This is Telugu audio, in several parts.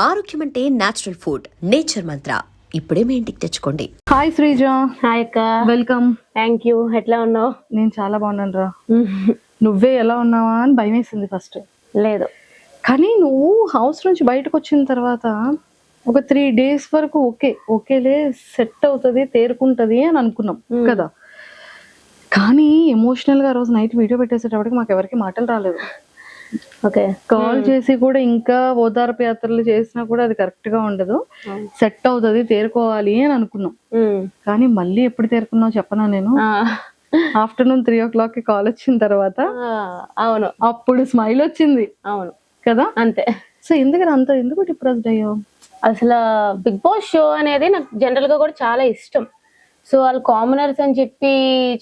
ఆరోగ్యం అంటే నేచురల్ ఫుడ్, నేచర్ మంత్ర. ఇప్పుడే మీ ఇంటికి తెచ్చుకోండి. హాయ్ శ్రీజ. హాయ్ అక్క. వెల్కమ్. Thank you. ఎట్లా ఉన్నావు? నేను చాలా బాగున్నాను రా. నువ్వే ఎలా ఉన్నావా అని భయం వేసింది ఫస్ట్. లేదు, కానీ నువ్వు హౌస్ నుంచి బయటకు వచ్చిన తర్వాత ఒక 3 days వరకు ఓకేలే సెట్ అవుతుంది, తేరుకుంటది అని అనుకున్నాం కదా. కానీ ఎమోషనల్ గా రోజు నైట్ వీడియో పెట్టేసేటప్పటికి మాకు ఎవరికి మాటలు రాలేదు. ఓకే, కాల్ చేసి కూడా ఇంకా ఓదార్పు యాత్రలు చేసినా కూడా అది కరెక్ట్ గా ఉండదు, సెట్ అవుతుంది, తేరుకోవాలి అని అనుకున్నాం. కానీ మళ్ళీ ఎప్పుడు తేరుకున్నావు చెప్పనా? నేను ఆఫ్టర్నూన్ 3 o'clock కి కాల్ వచ్చిన తర్వాత అవును, అప్పుడు స్మైల్ వచ్చింది. అవును కదా, అంతే. సో ఎందుకు డిప్రెస్డ్ అయ్యావు? అసలు బిగ్ బాస్ షో అనేది నాకు జనరల్ గా కూడా చాలా ఇష్టం. సో వాళ్ళు కామనర్స్ అని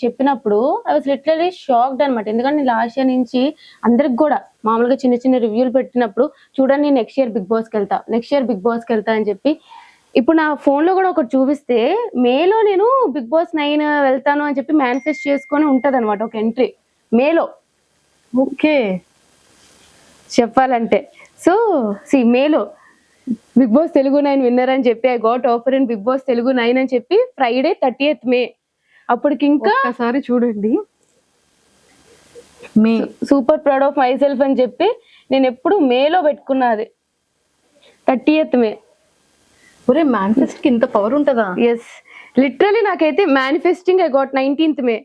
చెప్పినప్పుడు ఐ వాస్ లిటరలీ షాక్డ్ అనమాట. ఎందుకంటే నేను లాస్ట్ ఇయర్ నుంచి అందరికి కూడా మామూలుగా చిన్న చిన్న రివ్యూలు పెట్టినప్పుడు, చూడండి నెక్స్ట్ ఇయర్ బిగ్ బాస్కి వెళ్తా అని చెప్పి, ఇప్పుడు నా ఫోన్ లో కూడా ఒకటి చూపిస్తే మేలో నేను బిగ్ బాస్ 9 వెళ్తాను అని చెప్పి మేనిఫెస్ట్ చేసుకొని ఉంటది అనమాట ఒక ఎంట్రీ మేలో. ఓకే, చెప్పాలంటే సో మేలో బిగ్ బాస్ తెలుగు 9 విన్నర్ అని చెప్పి, I got offer in Bigg Boss Telugu 9 అని చెప్పి ఫ్రైడే 30th May. అప్పటికి ఇంకా ఒకసారి చూడండి, me super proud of myself అని చెప్పి నేను ఎప్పుడు మేలో పెట్టుకున్నది 30th May. ఒరే, మేనిఫెస్ట్ కి ఇంత పవర్ ఉంటుందా? ఎస్, లిటరలీ నాకైతే manifesting I got 19th May.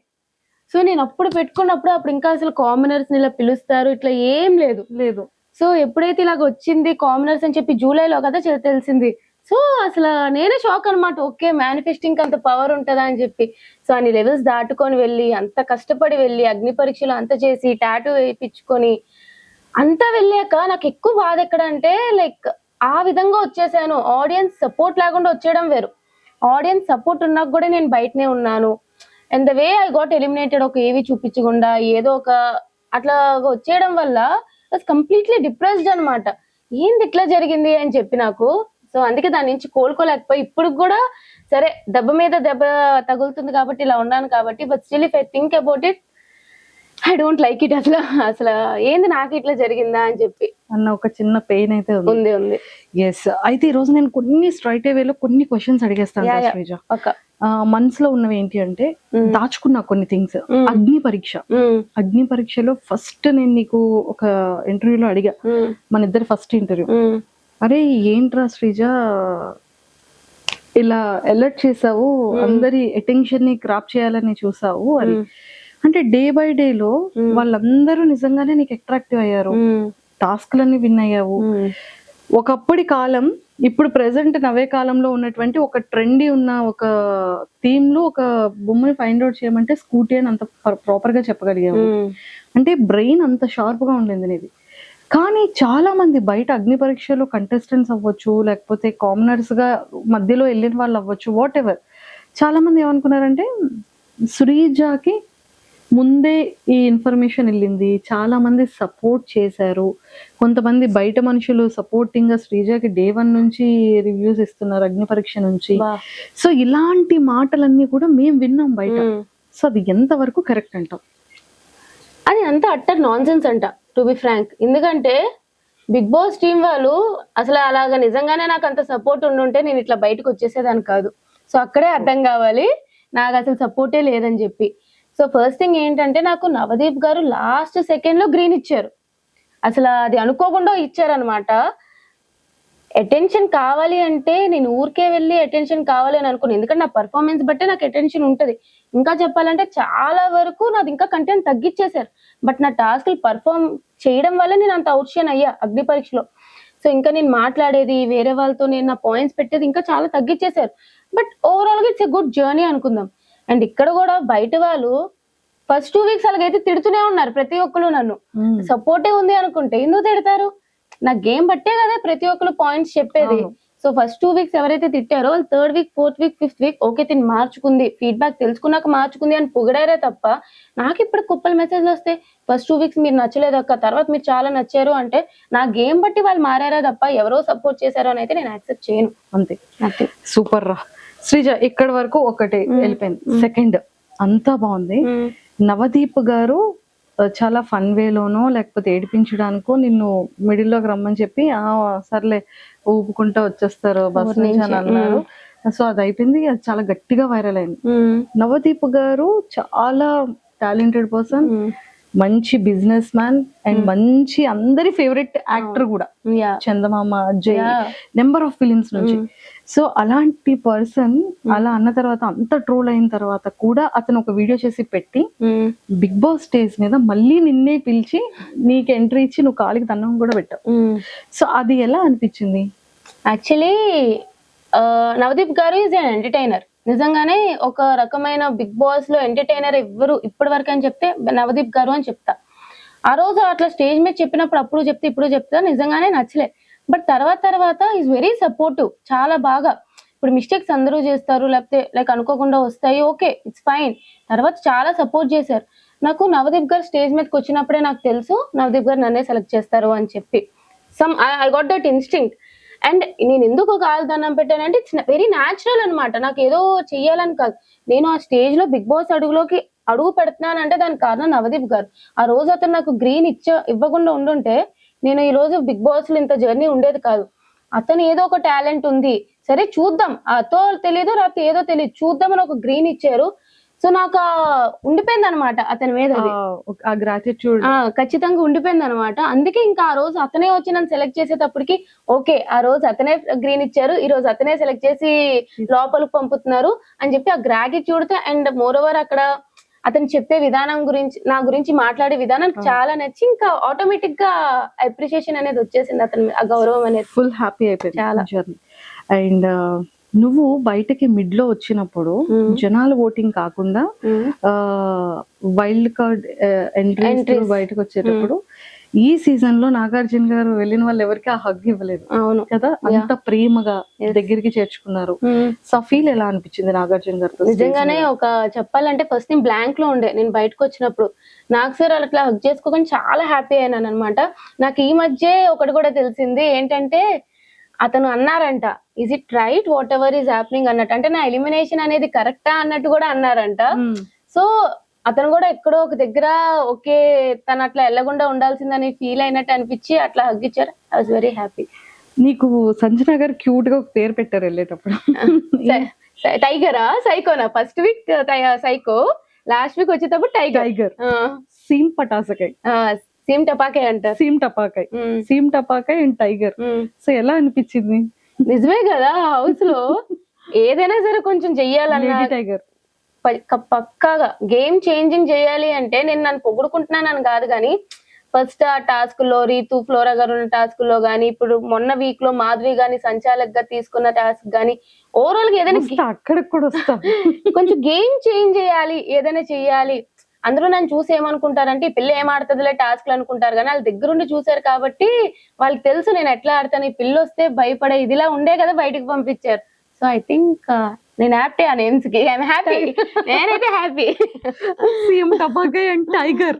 So నేను అప్పుడు పెట్టుకున్నప్పుడు అప్పుడు ఇంకా అసలు కామనర్స్ ఇలా పిలుస్తారు ఇట్లా ఏం లేదు. సో ఎప్పుడైతే ఇలాగ వచ్చింది కామనర్స్ అని చెప్పి జూలైలో కదా తెలిసింది. సో అసలు నేనే షాక్ అనమాట. ఓకే, మేనిఫెస్టింగ్ అంత పవర్ ఉంటుందా అని చెప్పి. సో అన్ని లెవెల్స్ దాటుకొని వెళ్ళి, అంత కష్టపడి వెళ్ళి, అగ్ని పరీక్షలు అంత చేసి, టాటూ వేయించుకొని అంతా వెళ్ళాక నాకు ఎక్కువ బాధ ఎక్కడ అంటే, లైక్ ఆ విధంగా వచ్చేసాను. ఆడియన్స్ సపోర్ట్ లేకుండా వచ్చేయడం వేరు, ఆడియన్స్ సపోర్ట్ ఉన్నాక కూడా నేను బయటనే ఉన్నాను. And the way I got eliminated, ఒక ఏవి చూపించకుండా ఏదో ఒక అట్లా వచ్చేయడం వల్ల కంప్లీట్లీ డిప్రెస్డ్ అనమాట. ఏంది ఇట్లా జరిగింది అని చెప్పి నాకు. సో అందుకే దాని నుంచి కోలుకోలేకపోయి ఇప్పుడు కూడా సరే దెబ్బ మీద దెబ్బ తగులుతుంది కాబట్టి ఇలా ఉన్నాను కాబట్టి, but still if I think about it I don't like it. అసలు ఏంది నాకు ఇట్లా జరిగిందా అని చెప్పి అన్న ఒక చిన్న పెయిన్ అయితే ఉంది. ఎస్, అయితే ఈ రోజు నేను కొన్ని స్ట్రైట్ వేలో కొన్ని క్వశ్చన్స్ అడిగేస్తాను. మనసులో ఉన్నవి ఏంటి అంటే, దాచుకున్నా కొన్ని థింగ్స్. అగ్ని పరీక్షలో ఫస్ట్ నేను నీకు ఒక ఇంటర్వ్యూలో అడిగా, మన ఇద్దరు ఫస్ట్ ఇంటర్వ్యూ, అరే ఏంట్రా శ్రీజ ఇలా అలర్ట్ చేసావు, అందరి అటెన్షన్ ని క్రాప్ చేయాలని చూసావు అని. అంటే డే బై డే లో వాళ్ళందరూ నిజంగానే నీకు అట్రాక్టివ్ అయ్యారు, టాస్క్లన్నీ విన్ అయ్యావు. ఒకప్పటి కాలం, ఇప్పుడు ప్రెసెంట్ నవే కాలంలో ఉన్నటువంటి ఒక ట్రెండీ ఉన్న ఒక థీమ్ లో ఒక బొమ్మని ఫైండ్ అవుట్ చేయమంటే స్కూటీ అని అంత ప్రాపర్ గా చెప్పగలిగావు. అంటే బ్రెయిన్ అంత షార్ప్ గా ఉండింది నీది. కానీ చాలా మంది బయట అగ్ని పరీక్షలో కంటెస్టెంట్స్ అవ్వచ్చు, లేకపోతే కామనర్స్ గా మధ్యలో వెళ్ళిన వాళ్ళు అవ్వచ్చు, వాట్ ఎవర్, చాలా మంది ఏమనుకున్నారంటే శ్రీజాకి ముందే ఈ ఇన్ఫర్మేషన్ వెళ్ళింది, చాలా మంది సపోర్ట్ చేశారు, కొంతమంది బయట మనుషులు సపోర్టింగ్ గా శ్రీజాకి డే 1 నుంచి రివ్యూస్ ఇస్తున్నారు అగ్ని పరీక్ష నుంచి. సో ఇలాంటి మాటలన్నీ కూడా మేము విన్నాం బయట. సో అది ఎంత వరకు కరెక్ట్ అంటాం? అది అంత అట్టర్ నాన్ సెన్స్ అంట, టు బి ఫ్రాంక్. ఎందుకంటే బిగ్ బాస్ టీం వాళ్ళు అసలు అలాగా నిజంగానే నాకు అంత సపోర్ట్ ఉండుంటే నేను ఇట్లా బయటకు వచ్చేసేదాన్ని కాదు. సో అక్కడే అర్థం కావాలి నాకు అసలు సపోర్టే లేదని చెప్పి. సో ఫస్ట్ థింగ్ ఏంటంటే, నాకు నవదీప్ గారు లాస్ట్ సెకండ్ లో గ్రీన్ ఇచ్చారు. అసలు అది అనుకోకుండా ఇచ్చారనమాట. అటెన్షన్ కావాలి అంటే నేను ఊరికే వెళ్ళి అటెన్షన్ కావాలి అని అనుకున్నాను. ఎందుకంటే నా పర్ఫార్మెన్స్ బట్టే నాకు అటెన్షన్ ఉంటది. ఇంకా చెప్పాలంటే చాలా వరకు నాది ఇంకా కంటెంట్ తగ్గించేశారు, బట్ నా టాస్క్లు పర్ఫార్మ్ చేయడం వల్ల నేను అంత అవుట్షైన్ అయ్యా అగ్ని పరీక్షలో. సో ఇంకా నేను మాట్లాడేది వేరే వాళ్ళతో, నేను నా పాయింట్స్ పెట్టేది ఇంకా చాలా తగ్గించేశారు. బట్ ఓవరాల్ గా ఇట్స్ ఎ గుడ్ జర్నీ అనుకుందాం. అండ్ ఇక్కడ కూడా బయట వాళ్ళు ఫస్ట్ 2 weeks అలాగైతే తిడుతూనే ఉన్నారు ప్రతి ఒక్కరు. నన్ను సపోర్టే ఉంది అనుకుంటే ఎందుకు తిడతారు? నా గేమ్ బట్టే కదా ప్రతి ఒక్కరు పాయింట్స్ చెప్పేది. సో ఫస్ట్ 2 weeks ఎవరైతే తిట్టారో వాళ్ళు 3rd week 4th week 5th week okay తిని మార్చుకుంది, ఫీడ్బ్యాక్ తెలుసుకున్నాక మార్చుకుంది అని పొగిడారే తప్ప, నాకు ఇప్పుడు కుప్పలు మెసేజ్లు వస్తాయి ఫస్ట్ 2 weeks మీరు నచ్చలేదు అక్క, తర్వాత మీరు చాలా నచ్చారు అంటే నా గేమ్ బట్టి వాళ్ళు మారారా తప్ప ఎవరో సపోర్ట్ చేశారో అని అయితే నేను యాక్సెప్ట్ చేయను. అంతే. సూపర్ రా శ్రీజ, ఇక్కడ వరకు ఒకటి వెళ్ళిపోయింది. సెకండ్ అంతా బాగుంది. నవదీప్ గారు చాలా ఫన్ వేలోనో లేకపోతే ఏడిపించడానికో నిన్ను మిడిల్లోకి రమ్మని చెప్పి సర్లే ఊపుకుంటా వచ్చేస్తారు బస్ నుంచి అని అన్నారు. సో అది అయిపోయింది, అది చాలా గట్టిగా వైరల్ అయింది. నవదీప్ గారు చాలా టాలెంటెడ్ పర్సన్, మంచి బిజినెస్ మ్యాన్ అండ్ మంచి అందరి ఫేవరెట్ యాక్టర్ కూడా, చందమామ, అజయ్, నెంబర్ ఆఫ్ ఫిలిమ్స్ నుంచి. సో అలాంటి పర్సన్ అలా అన్న తర్వాత అంత ట్రోల్ అయిన తర్వాత కూడా అతను ఒక వీడియో చేసి పెట్టి బిగ్ బాస్ స్టేజ్ మీద మళ్ళీ నిన్నే పిలిచి నీకు ఎంట్రీ ఇచ్చి నువ్వు కాలికి దండం కూడా పెట్టావు. సో అది ఎలా అనిపించింది? యాక్చువల్లీ నవదీప్ గారు ఈజ్ అన్ ఎంటర్టైనర్. నిజంగానే ఒక రకమైన బిగ్ బాస్ లో ఎంటర్టైనర్ ఎవ్వరు ఇప్పటి వరకు అని చెప్తే నవదీప్ గారు అని చెప్తా. ఆ రోజు అట్లా స్టేజ్ మీద చెప్పినప్పుడు అప్పుడు చెప్తే ఇప్పుడు చెప్తా నిజంగానే నచ్చలే. బట్ తర్వాత ఈజ్ వెరీ సపోర్టివ్, చాలా బాగా. ఇప్పుడు మిస్టేక్స్ అందరూ చేస్తారు, లేకపోతే లైక్ అనుకోకుండా వస్తాయి, ఓకే ఇట్స్ ఫైన్. తర్వాత చాలా సపోర్ట్ చేశారు. నాకు నవదీప్ గారు స్టేజ్ మీదకి వచ్చినప్పుడే నాకు తెలుసు నవదీప్ గారు నన్నే సెలెక్ట్ చేస్తారు అని చెప్పి. I got that instinct. And నేను ఎందుకు కాలు దండం పెట్టానంటే ఇట్స్ వెరీ న్యాచురల్ అనమాట. నాకు ఏదో చెయ్యాలని కాదు, నేను ఆ స్టేజ్ లో బిగ్ బాస్ అడుగు పెడుతున్నానంటే దానికి కారణం నవదీప్ గారు. ఆ రోజు అతను నాకు గ్రీన్ ఇవ్వకుండా ఉండుంటే నేను ఈ రోజు బిగ్ బాస్ లో ఇంత జర్నీ ఉండేది కాదు. అతను ఏదో ఒక టాలెంట్ ఉంది, సరే చూద్దాం, అతో తెలియదు రాత్రి ఏదో తెలియదు, చూద్దామని ఒక గ్రీన్ ఇచ్చారు. సో నాకు ఉండిపోయింది అనమాట అతని మీద, ఆ గ్రాటిట్యూడ్ ఖచ్చితంగా ఉండిపోయింది అనమాట. అందుకే ఇంకా ఆ రోజు అతనే వచ్చి నన్ను సెలెక్ట్ చేసేటప్పటికి ఓకే ఆ రోజు అతనే గ్రీన్ ఇచ్చారు, ఈ రోజు అతనే సెలెక్ట్ చేసి లోపలికి పంపుతున్నారు అని చెప్పి ఆ గ్రాటిట్యూడ్ తో. అండ్ మోర్ ఓవర్ అక్కడ అతను చెప్పే విధానం గురించి, నా గురించి మాట్లాడే విధానం చాలా నచ్చి ఇంకా ఆటోమేటిక్ గా అప్రిషియేషన్ అనేది వచ్చేసింది అతని, ఆ గౌరవం అనేది. ఫుల్ హ్యాపీ అయిపోయింది చాలా జర్నీ. అండ్ నువ్వు బయటకి మిడ్ లో వచ్చినప్పుడు జనాల ఓటింగ్ కాకుండా వైల్డ్ కార్డ్ ఎంట్రీ బయటకు వచ్చేటప్పుడు ఈ సీజన్ లో నాగార్జున గారు వెళ్ళిన వాళ్ళు ఎవరికి ఆ హగ్ ఇవ్వలేదు. అవును కదా, అంత ప్రేమగా దగ్గరికి చేర్చుకున్నారు. సో ఫీల్ ఎలా అనిపించింది నాగార్జున గారితో? నిజంగానే ఒక చెప్పాలంటే ఫస్ట్ నేను బ్లాంక్ లో ఉండే, నేను బయటకు వచ్చినప్పుడు నాకు సార్ అట్లా హగ్ చేసుకోకుండా చాలా హ్యాపీ అయినాను అనమాట. నాకు ఈ మధ్య ఒకటి కూడా తెలిసింది ఏంటంటే అతను అన్నారంట, is it right what ever is happening అన్నట్టు, అంటే నా ఎలిమినేషన్ అనేది కరెక్టా అన్నట్టు కూడా అన్నారంట. సో అతను కూడా ఎక్కడో ఒక దగ్గర ఓకే తను అట్లా వెళ్ళకుండా ఉండాల్సిందని ఫీల్ అయినట్టు అనిపించి అట్లా హగ్ ఇచ్చారు. I was very happy. నీకు సంజన గారు క్యూట్ గా ఒక పేరు పెట్టారు వెళ్ళేటప్పుడు, టైగరా సైకోనా? First week psycho, last week వచ్చేటప్పుడు టైగర్. సీమ్ పటాసకాయ్, సీమ్ టపాకాయ్ అంటారు. సీమ్ టపాకాయ్ అండ్ టైగర్. సో ఎలా అనిపించింది? నిజమే కదా, హౌస్ లో ఏదైనా సరే కొంచెం చెయ్యాలన్నా టైగర్ పక్కాగా గేమ్ చేంజింగ్ చేయాలి అంటే నేను నన్ను పొగుడుకుంటున్నానని కాదు కానీ ఫస్ట్ ఆ టాస్క్ లో రీతు ఫ్లోరా గారు ఉన్న టాస్క్ లో గానీ, ఇప్పుడు మొన్న వీక్ లో మాధవి గాని సంచాలక్ గా తీసుకున్న టాస్క్ గానీ, ఓవరాల్ గా ఏదైనా అక్కడికి కూడా వస్తా కొంచెం గేమ్ చేంజ్ చేయాలి, ఏదైనా చెయ్యాలి. అందరూ నన్ను చూసి ఏమనుకుంటారంటే ఈ పిల్ల ఏం ఆడుతుందిలే టాస్క్లు అనుకుంటారు, కానీ వాళ్ళ దగ్గరుండి చూసారు కాబట్టి వాళ్ళకి తెలుసు నేను ఎట్లా ఆడతాను. ఈ పిల్ల వస్తే భయపడే ఇదిలా ఉండే కదా బయటకు పంపించారు. సో ఐ థింక్ నేను హ్యాపీ ఆ నేమ్స్ కి, ఐఎమ్ హ్యాపీ, నేనైతే హ్యాపీ. సీఎం టపాకాయ్ and tiger,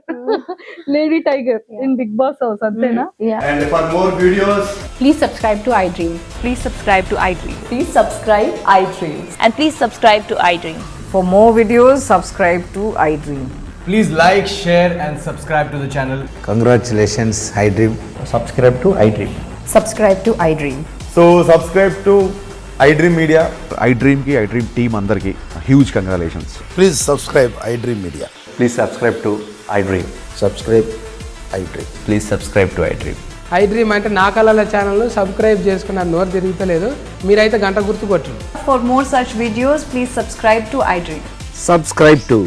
lady tiger in Bigg Boss house, అంతేనా? And for more videos, Please subscribe to iDream. Please subscribe to iDream. Please subscribe iDream. And please subscribe to iDream. For more videos, subscribe to iDream. please like, share and subscribe to the channel. Congratulations, iDream. Subscribe to iDream. Subscribe to iDream. So subscribe to iDream Media. iDream team andarki huge congratulations. Please subscribe iDream Media. Please subscribe to iDream. Subscribe iDream. Please subscribe to iDream. iDream అంటే నా కళల ఛానల్ను సబ్స్క్రైబ్ చేసుకున్న నోరు తిరుగుతలేదు, మీరైతే గంట గుర్తు కొట్టండి. For more such videos, please subscribe to iDream. Subscribe to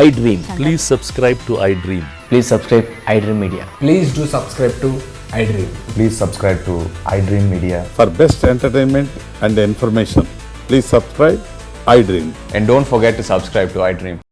iDream. Please subscribe to iDream. Please subscribe iDream Media. Please do subscribe to iDream. Please subscribe to iDream Media. For best entertainment and information, please subscribe iDream. And don't forget to subscribe to iDream.